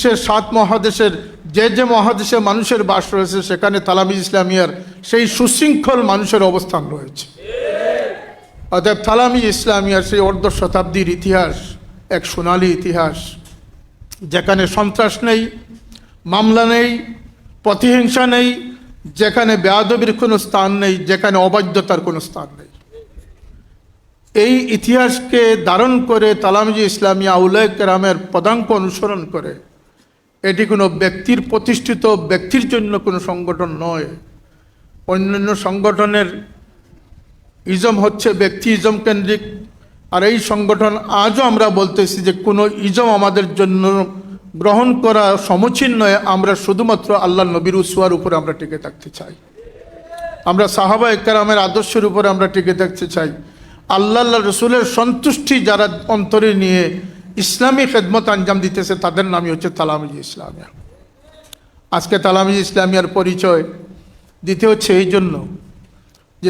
বিশ্বের 7 মহাদেশের যে মহাদেশে মানুষের বাস রয়েছে সেখানে তালামিজ ইসলামিয়ার সেই সুশৃঙ্খল মানুষের অবস্থান রয়েছে। অতএব তালামিজ ইসলামিয়ার সেই অর্ধ শতাব্দীর ইতিহাস এক সোনালী ইতিহাস, যেখানে সন্ত্রাস নেই, মামলা নেই, প্রতিহিংসা নেই, যেখানে বেয়াদবির কোনো স্থান নেই, যেখানে অবাধ্যতার কোনো স্থান নেই। এই ইতিহাসকে ধারণ করে তালামিজ ইসলামিয়া আউলায়ে কেরামের পদাঙ্ক অনুসরণ করে, এটি কোনো ব্যক্তির প্রতিষ্ঠিত ব্যক্তির জন্য কোনো সংগঠন নয়। অন্যান্য সংগঠনের ইজম হচ্ছে ব্যক্তি ইজম কেন্দ্রিক, আর এই সংগঠন আজও আমরা বলতেছি যে কোনো ইজম আমাদের জন্য গ্রহণ করা সমীচীন নয়। আমরা শুধুমাত্র আল্লাহ নবীর উসওয়ার উপরে আমরা টিকে থাকতে চাই, আমরা সাহাবায়ে কেরামের আদর্শের উপরে আমরা টিকে থাকতে চাই। আল্লাহ রসুলের সন্তুষ্টি যারা অন্তরে নিয়ে ইসলামী খেদমত আঞ্জাম দিতেছে তাদের নামই হচ্ছে তালামিজ ইসলামিয়া। আজকে তালামিজ ইসলামিয়ার পরিচয় দিতে হচ্ছে এই জন্য